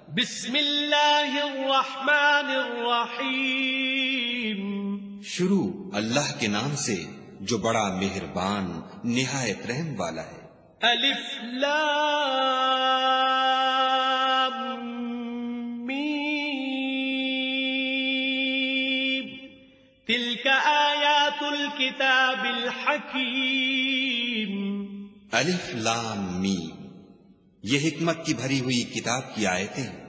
بسم اللہ الرحمن الرحیم. شروع اللہ کے نام سے جو بڑا مہربان نہایت رحم والا ہے. الف لام میم. تلک آیات الکتاب الحکیم. الف لام میم، یہ حکمت کی بھری ہوئی کتاب کی آیتیں ہیں.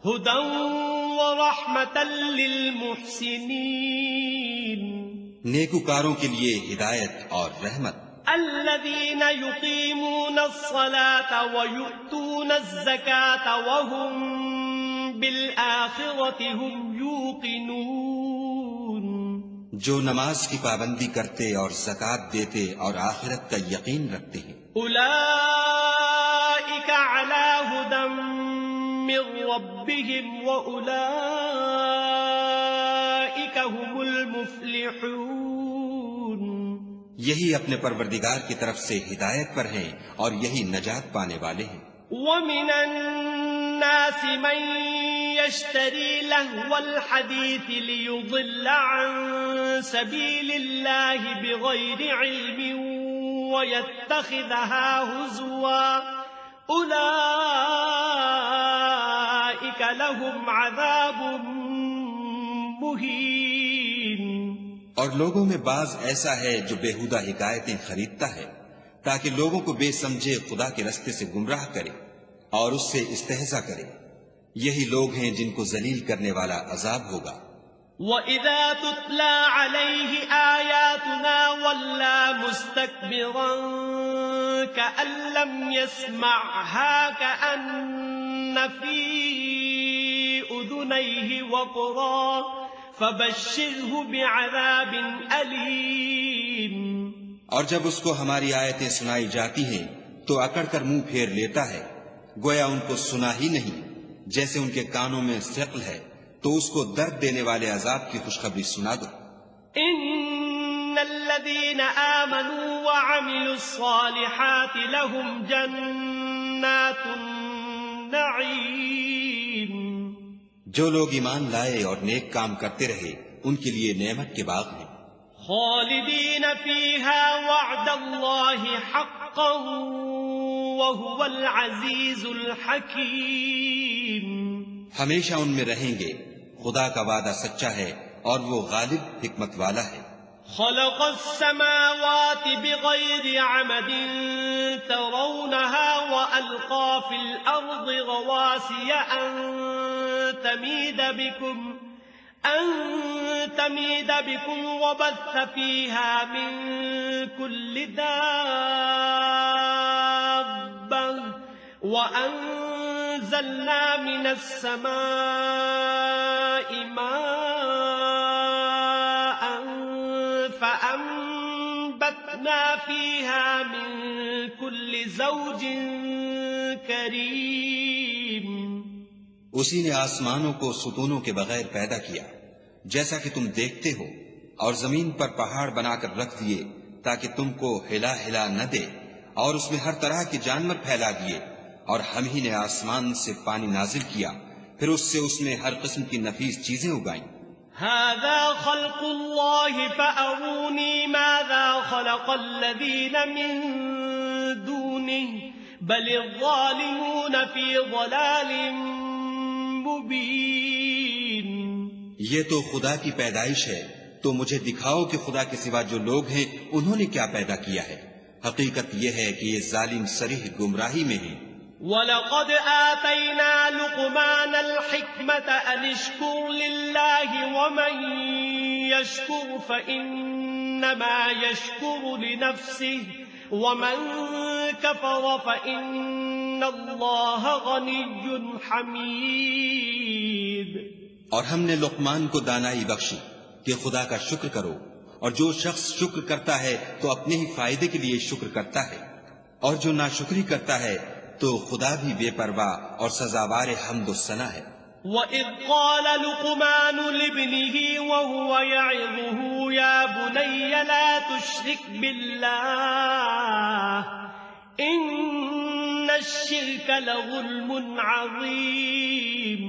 ہدی ورحمۃ للمحسنین. نیکوکاروں کے لیے ہدایت اور رحمت. الذین یقیمون الصلاة ویؤتون الزکاة وهم بالآخرة هم یوقنون. جو نماز کی پابندی کرتے اور زکوٰۃ دیتے اور آخرت کا یقین رکھتے ہیں. اولئک علی ھدی من ربهم واولئک هم المفلحون. یہی اپنے پروردگار کی طرف سے ہدایت پر ہیں اور یہی نجات پانے والے ہیں. ومن الناس من يشتري لهو الحديث ليضل عن سبيل الله بغير علم ويتخذها هزوا أولئك لهم عذاب مهين. اور لوگوں میں بعض ایسا ہے جو بےہودہ حکایتیں خریدتا ہے تاکہ لوگوں کو بے سمجھے خدا کے رستے سے گمراہ کرے اور اس سے استہزاء کرے. یہی لوگ ہیں جن کو ذلیل کرنے والا عذاب ہوگا. وَإِذَا تُتْلَى عَلَيْهِ آيَاتُنَا وَلَّى مُسْتَكْبِرًا كَأَن لَّمْ يَسْمَعْهَا كَأَنَّ فِي أُذُنَيْهِ وَقْرًا فَبَشِّرْهُ بِعَذَابٍ أَلِيمٍ. اور جب اس کو ہماری آیتیں سنائی جاتی ہیں تو اکڑ کر منہ پھیر لیتا ہے گویا ان کو سنا ہی نہیں. جیسے ان کے کانوں میں ثقل ہے تو اس کو درد دینے والے عذاب کی خوشخبری سنا دو. ان الذين آمنوا وعملوا الصالحات لهم جنات النعيم. جو لوگ ایمان لائے اور نیک کام کرتے رہے ان کے لیے نعمت کے باغ ہیں. خالدین فیہا وعد اللہ حقا وهو العزیز الحکیم. ہمیشہ ان میں رہیں گے، خدا کا وعدہ سچا ہے اور وہ غالب حکمت والا ہے. خلق السماوات بغیر عمد ترونها وألقى في الأرض رواسي أن تميد بكم وبث فيها من كل دابة وأنزلنا من السماء ماء فأنبتنا فيها من كل زوج كريم. اسی نے آسمانوں کو ستونوں کے بغیر پیدا کیا جیسا کہ تم دیکھتے ہو، اور زمین پر پہاڑ بنا کر رکھ دیے تاکہ تم کو ہلا ہلا نہ دے، اور اس میں ہر طرح کے جانور پھیلا دیے، اور ہم ہی نے آسمان سے پانی نازل کیا، پھر اس میں ہر قسم کی نفیس چیزیں اگائیں. هذا خلق الله فأروني ماذا خلق الذين من دونه بل الظالمون في ضلال مبين. یہ تو خدا کی پیدائش ہے، تو مجھے دکھاؤ کہ خدا کے سوا جو لوگ ہیں انہوں نے کیا پیدا کیا ہے. حقیقت یہ ہے کہ یہ ظالم صریح گمراہی میں ہیں. وَلَقَدْ آتَيْنَا لُقْمَانَ الْحِكْمَةَ أَنِ اشْكُرْ لِلَّهِ وَمَنْ يَشْكُرْ فَإِنَّمَا يَشْكُرُ لِنَفْسِهِ وَمَنْ كَفَرَ فَإِنَّ اللَّهَ غَنِيٌّ حَمِيدٌ. اور ہم نے لقمان کو دانائی بخشی کہ خدا کا شکر کرو، اور جو شخص شکر کرتا ہے تو اپنے ہی فائدے کے لیے شکر کرتا ہے، اور جو ناشکری کرتا ہے تو خدا بھی بے پرواہ اور سزاوار حمد و ثنا ہے. وَإِذْ قَالَ لُقْمَانُ لِابْنِهِ وَهُوَ يَعِظُهُ يَا بُنَيَّ لَا تُشْرِكْ بِاللَّهِ إِنَّ الشرك لظلم عظيم.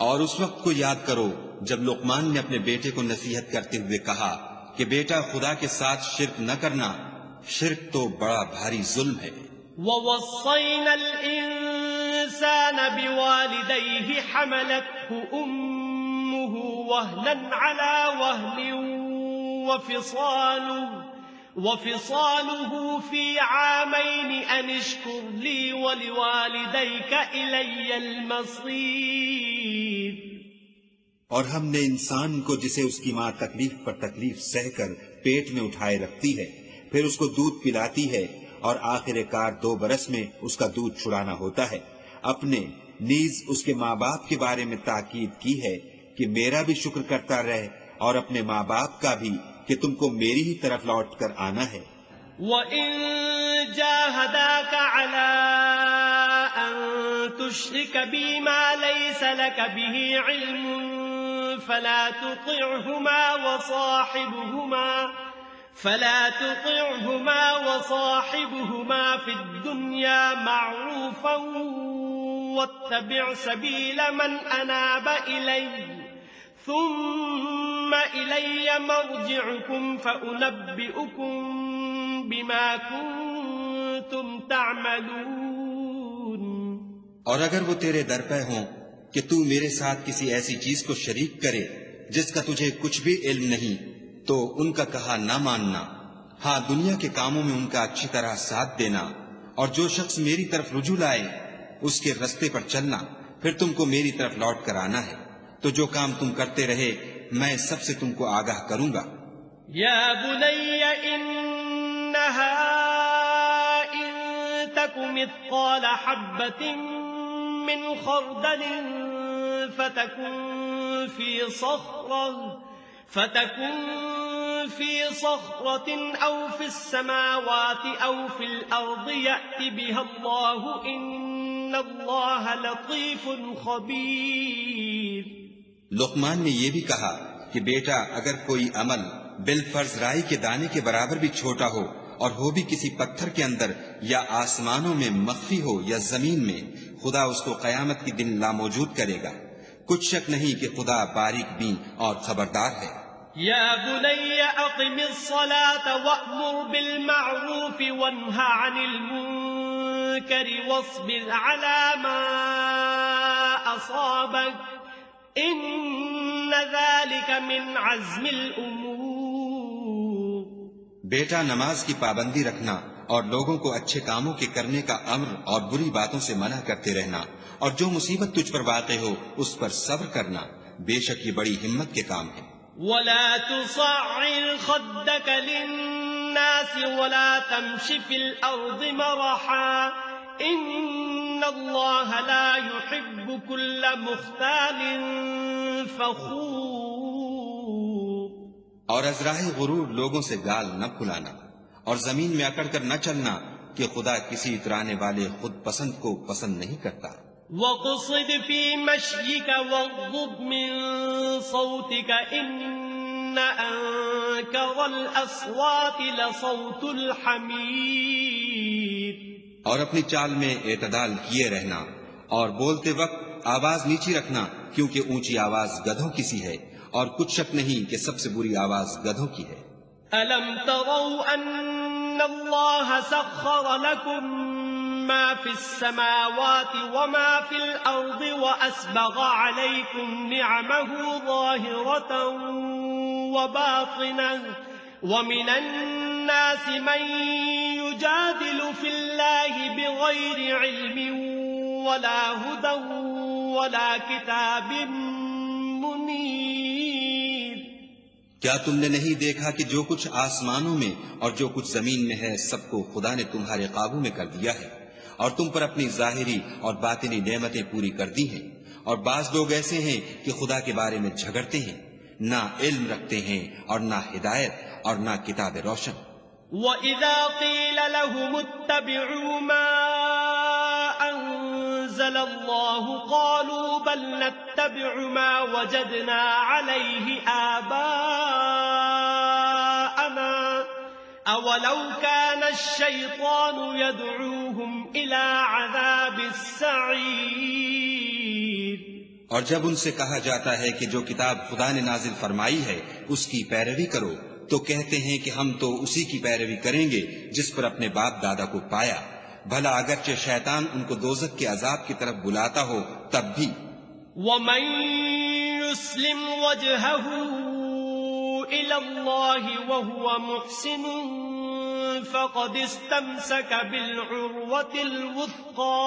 اور اس وقت کو یاد کرو جب لقمان نے اپنے بیٹے کو نصیحت کرتے ہوئے کہا کہ بیٹا خدا کے ساتھ شرک نہ کرنا، شرک تو بڑا بھاری ظلم ہے. ووصينا الإنسان بوالديه حملته أمه وهنا على وهن وفصاله في عامين أن اشكر لي ولوالديك إلي المصير. اور ہم نے انسان کو جسے اس کی ماں تکلیف پر تکلیف سہ کر پیٹ میں اٹھائے رکھتی ہے، پھر اس کو دودھ پلاتی ہے اور آخر کار 2 برس میں اس کا دودھ چھڑانا ہوتا ہے، اپنے نیز اس کے ماں باپ کے بارے میں تاکید کی ہے کہ میرا بھی شکر کرتا رہ اور اپنے ماں باپ کا بھی کہ تم کو میری ہی طرف لوٹ کر آنا ہے. وَإِن جَاهَدَاكَ عَلَىٰ أَن تُشْرِكَ بِي مَا لَيْسَ لَكَ بِهِ عِلْمٌ فَلَا تُطِعْهُمَا وَصَاحِبْهُمَا فِي الدُّنْيَا مَعْرُوفًا وَاتَّبِعْ سَبِيلَ مَنْ أَنَابَ إِلَيَّ ثُمَّ إِلَيَّ مَرْجِعُكُمْ فَأُنَبِّئُكُمْ بِمَا كُنتُمْ تَعْمَلُونَ. اور اگر وہ تیرے در پہ ہوں کہ تو میرے ساتھ کسی ایسی چیز کو شریک کرے جس کا تجھے کچھ بھی علم نہیں، تو ان کا کہا نہ ماننا. ہاں، دنیا کے کاموں میں ان کا اچھی طرح ساتھ دینا، اور جو شخص میری طرف رجوع لائے اس کے رستے پر چلنا، پھر تم کو میری طرف لوٹ کر آنا ہے. تو جو کام تم کرتے رہے میں سب سے تم کو آگاہ کروں گا. یا بنی انہا ان تک مثقال حبۃ من خردل فتکن فی صخرة أو في السماوات أو في الأرض يأت بها الله إن الله لطيف خبير. لقمان نے یہ بھی کہا کہ بیٹا اگر کوئی عمل بالفرض رائی کے دانے کے برابر بھی چھوٹا ہو اور ہو بھی کسی پتھر کے اندر یا آسمانوں میں مخفی ہو یا زمین میں، خدا اس کو قیامت کے دن لاموجود کرے گا. کچھ شک نہیں کہ خدا باریک بین اور خبردار ہے. یا بنی اقم الصلاة وأمر بالمعروف وانہ عن المنکر واصبر على ما أصابك ان ذلك من عزم الامور. بیٹا نماز کی پابندی رکھنا اور لوگوں کو اچھے کاموں کے کرنے کا امر اور بری باتوں سے منع کرتے رہنا، اور جو مصیبت تجھ پر واقع ہو اس پر صبر کرنا، بے شک یہ بڑی ہمت کے کام ہے. ولا تصعر خدك للناس ولا تمش في الأرض مرحا إن الله لا يحب كل مختال فخور. اور ازراہ غرور لوگوں سے گال نہ پھلانا اور زمین میں اکڑ کر نہ چلنا کہ خدا کسی اترانے والے خود پسند کو پسند نہیں کرتا. وَقُصِدْ فِي مَشْيِكَ وَاغْضُضْ مِنْ صَوْتِكَ إِنَّ أَنْكَرَ الْأَصْوَاتِ لَصَوْتُ الْحَمِيرِ. اور اپنی چال میں اعتدال کیے رہنا اور بولتے وقت آواز نیچی رکھنا، کیونکہ اونچی آواز گدھوں کی سی ہے، اور کچھ شک نہیں کہ سب سے بری آواز گدھوں کی ہے. أَلَمْ تَرَوْا أَنَّ اللَّهَ سَخَّرَ لَكُم مَّا فِي السَّمَاوَاتِ وَمَا فِي الْأَرْضِ وَأَسْبَغَ عَلَيْكُمْ نِعَمَهُ ظَاهِرَةً وَبَاطِنَةً وَمِنَ النَّاسِ مَن يُجَادِلُ فِي اللَّهِ بِغَيْرِ عِلْمٍ وَلَا هُدًى وَلَا كِتَابٍ مُنِيرٍ. کیا تم نے نہیں دیکھا کہ جو کچھ آسمانوں میں اور جو کچھ زمین میں ہے سب کو خدا نے تمہارے قابو میں کر دیا ہے، اور تم پر اپنی ظاہری اور باطنی نعمتیں پوری کر دی ہیں. اور بعض لوگ ایسے ہیں کہ خدا کے بارے میں جھگڑتے ہیں، نہ علم رکھتے ہیں اور نہ ہدایت اور نہ کتاب روشن. وَإِذَا قِيلَ لَهُمُ اتَّبِعُوا مَا أَنزَلَ اللَّهُ قَالُوا بَلْ نَتَّبِعُ مَا وَجَدْنَا عَلَيْهِ آبَاءَنَا أولو كان الشيطان يدعوهم إلى عذاب السعير اور جب ان سے کہا جاتا ہے کہ جو کتاب خدا نے نازل فرمائی ہے اس کی پیروی کرو تو کہتے ہیں کہ ہم تو اسی کی پیروی کریں گے جس پر اپنے باپ دادا کو پایا، بھلا اگرچہ شیطان ان کو دوزخ کے عذاب کی طرف بلاتا ہو تب بھی۔ ومن يسلم وجهه إلى الله وهو محسن فقد استمسك بالعروة الوثقى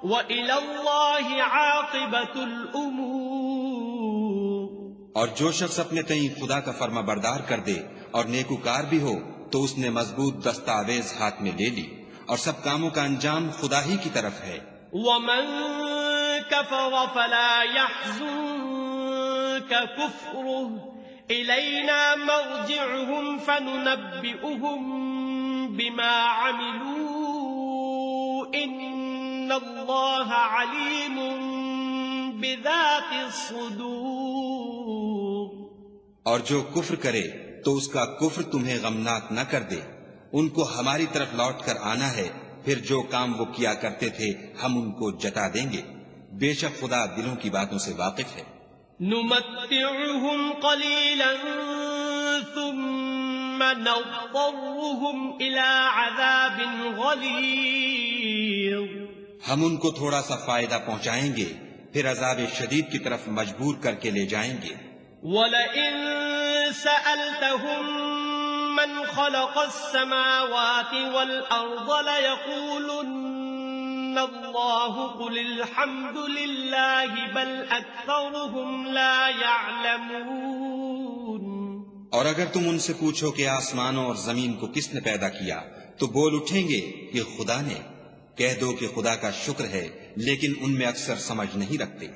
وإلى الله عاقبة الأمور۔ اور جو شخص اپنے تئیں خدا کا فرما بردار کر دے اور نیکوکار بھی ہو تو اس نے مضبوط دستاویز ہاتھ میں لے لی، اور سب کاموں کا انجام خدا ہی کی طرف ہے۔ ومن كفر فلا يحزنك كفره إلينا مرجعهم فننبئهم بما عملوا إن الله عليم بذات الصدور۔ اور جو کفر کرے تو اس کا کفر تمہیں غمناک نہ کر دے، ان کو ہماری طرف لوٹ کر آنا ہے، پھر جو کام وہ کیا کرتے تھے ہم ان کو جتا دیں گے، بے شک خدا دلوں کی باتوں سے واقف ہے۔ نمتعهم قليلا ثم نضطرهم إلى عذاب غليظ۔ ہم ان کو تھوڑا سا فائدہ پہنچائیں گے، پھر عذاب شدید کی طرف مجبور کر کے لے جائیں گے۔ وَلَئِن سَأَلْتَهُم مَّنْ خَلَقَ السَّمَاوَاتِ وَالْأَرْضَ لَيَقُولُنَّ اللَّهُ قُلِ الْحَمْدُ لِلَّهِ بَلْ أَكْثَرُهُمْ لَا يَعْلَمُونَ۔ اور اگر تم ان سے پوچھو کہ آسمانوں اور زمین کو کس نے پیدا کیا تو بول اٹھیں گے کہ خدا نے، کہہ دو کہ خدا کا شکر ہے لیکن ان میں اکثر سمجھ نہیں رکھتے۔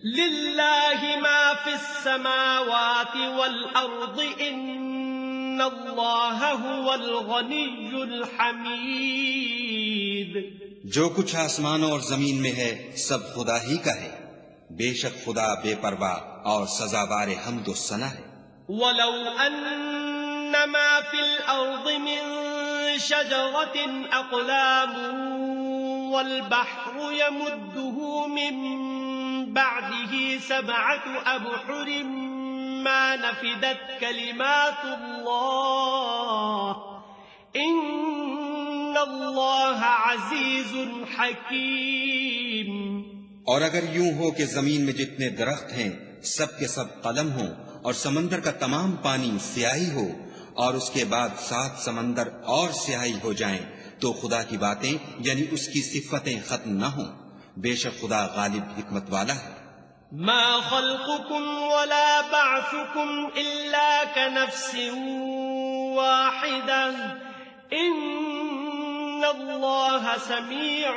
لِلَّهِ مَا فِي السَّمَاوَاتِ وَالْأَرْضِ إِنَّ اللَّهَ هُوَ الْغَنِيُّ الْحَمِيدُ۔ جو کچھ آسمانوں اور زمین میں ہے سب خدا ہی کا ہے، بے شک خدا بے پرواہ اور سزاوار حمد و ثنا ہے۔ وَلَوْ أَنَّ مَا فِي الْأَرْضِ مِن شَجَرَةٍ أَقْلَامٌ وَالْبَحْرُ يَمُدُّهُ مِن بَعْدِهِ سَبْعَةُ أَبْحُرٍ مَا نَفِدَتْ كَلِمَاتُ اللَّهِ إِنَّ اللَّهَ عَزِيزٌ حَكِيمٌ۔ اور اگر یوں ہو کہ زمین میں جتنے درخت ہیں سب کے سب قلم ہوں اور سمندر کا تمام پانی سیاہی ہو اور اس کے بعد 7 سمندر اور سیاہی ہو جائیں تو خدا کی باتیں یعنی اس کی صفتیں ختم نہ ہوں، بے شک خدا غالب حکمت والا ہے۔ ما خلقكم ولا بعثكم إلا كنفس واحدة إن الله سميع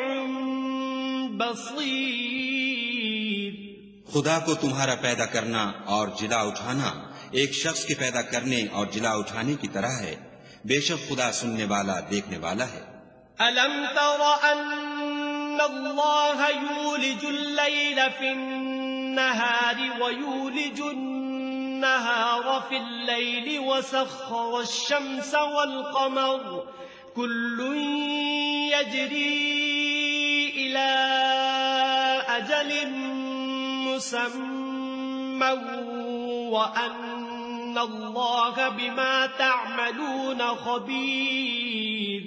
بصير۔ خدا کو تمہارا پیدا کرنا اور جلا اٹھانا ایک شخص کے پیدا کرنے اور جلا اٹھانے کی طرح ہے، بے شک خدا سننے والا دیکھنے والا ہے۔ ألم تر أن الله يولج الليل في النهار ويولج النهار في الليل وسخر الشمس والقمر كل يجري إلى أجل مسمى وأن الله بما تعملون خبير۔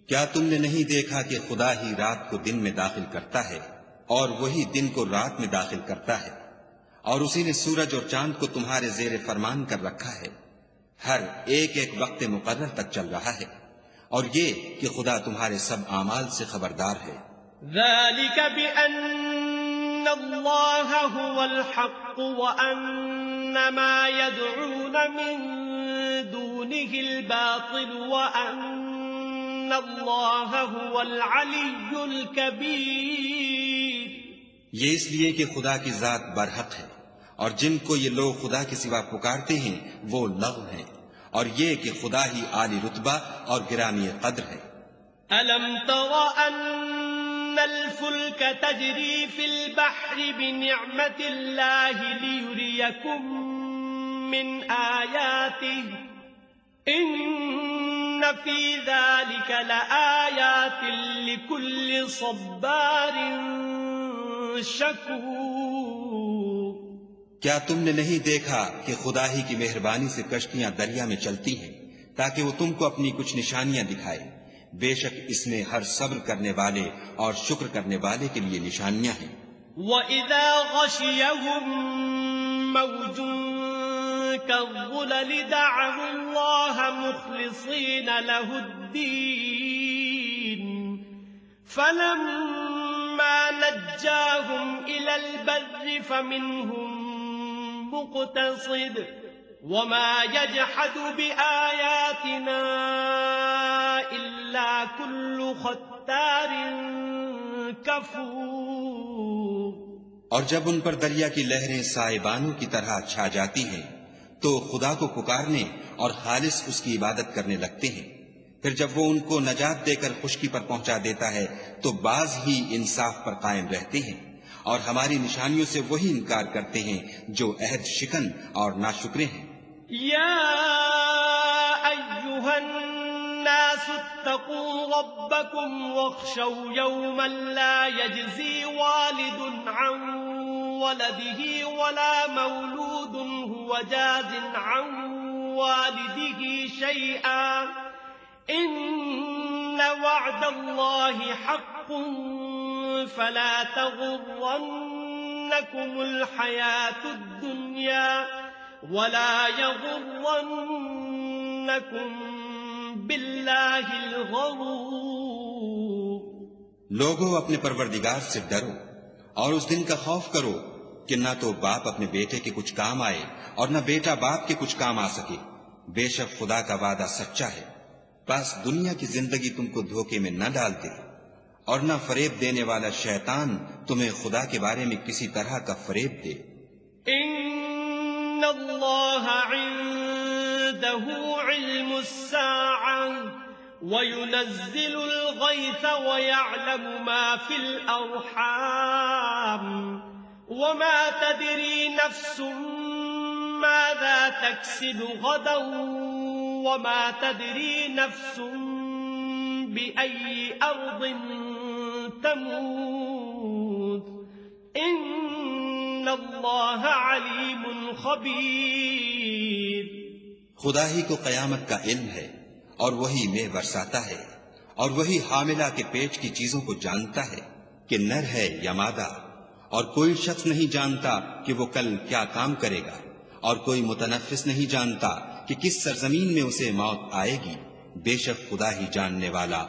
کیا تم نے نہیں دیکھا کہ خدا ہی رات کو دن میں داخل کرتا ہے اور وہی دن کو رات میں داخل کرتا ہے، اور اسی نے سورج اور چاند کو تمہارے زیر فرمان کر رکھا ہے، ہر ایک ایک وقت مقرر تک چل رہا ہے، اور یہ کہ خدا تمہارے سب اعمال سے خبردار ہے۔ ذلك بأن الله هو الحق وأن ما يدعون من دونه الباطل وأن الله هو العلي الكبير۔ یہ اس لیے کہ خدا کی ذات برحق ہے اور جن کو یہ لوگ خدا کے سوا پکارتے ہیں وہ لغو ہیں، اور یہ کہ خدا ہی عالی رتبہ اور گرامی قدر ہے۔ ألم تر أن الفلك تجري في البحر بنعمة الله ليريكم من آياته إن في ذلك لآيات لكل صبار شكور. کیا تم نے نہیں دیکھا کہ خدا ہی کی مہربانی سے کشتیاں دریا میں چلتی ہیں تاکہ وہ تم کو اپنی کچھ نشانیاں دکھائے؟ بے شک اس میں ہر صبر کرنے والے اور شکر کرنے والے کے لیے نشانیاں ہیں. وَإِذَا غَشِيَهُم مَّوْجٌ كَالظُّلَلِ دَعَوُا اللَّهَ مُخْلِصِينَ لَهُ الدِّينَ فَلَمَّا نَجَّاهُمْ إِلَى الْبَرِّ فَمِنْهُم مُّقْتَصِدٌ وَمَا يَجْحَدُ بِآيَاتِنَا إِلَّا كُلُّ خَتَّارٍ كَفُورٍ. اور جب ان پر دریا کی لہریں سائبانوں کی طرح چھا جاتی ہیں تو خدا کو پکارنے اور خالص اس کی عبادت کرنے لگتے ہیں. پھر جب وہ ان کو نجات دے کر خشکی پر پہنچا دیتا ہے تو بعض ہی انصاف پر قائم رہتے ہیں اور ہماری نشانیوں سے وہی انکار کرتے ہیں جو عہد شکن اور ناشکرے ہیں. یا ایھا الناس اتقوا ربکم واخشوا یوما لا یجزی والد عن ولده ولا مولود هو جاز عن والده شيئا ان وعد الله حق فلا تغرنكم الحياة الدنيا ولا يغرنكم بالله الغرور. لوگوں اپنے پروردگار سے ڈرو اور اس دن کا خوف کرو کہ نہ تو باپ اپنے بیٹے کے کچھ کام آئے اور نہ بیٹا باپ کے کچھ کام آ سکے. بے شک خدا کا وعدہ سچا ہے. بس دنیا کی زندگی تم کو دھوکے میں نہ ڈال دے اور نہ فریب دینے والا شیطان تمہیں خدا کے بارے میں کسی طرح کا فریب دے. ان اللہ عنده علم الساعة وينزل الغيث ويعلم ما في الأرحام وما تدري نفس ماذا تكسب غدا وما تدري نفس بأي أرض تموت ان اللہ علیم خبیر. خدا ہی کو قیامت کا علم ہے اور وہی مے برساتا ہے اور وہی حاملہ کے پیٹ کی چیزوں کو جانتا ہے کہ نر ہے یا مادہ، اور کوئی شخص نہیں جانتا کہ وہ کل کیا کام کرے گا، اور کوئی متنفس نہیں جانتا کہ کس سرزمین میں اسے موت آئے گی. بے شک خدا ہی جاننے والا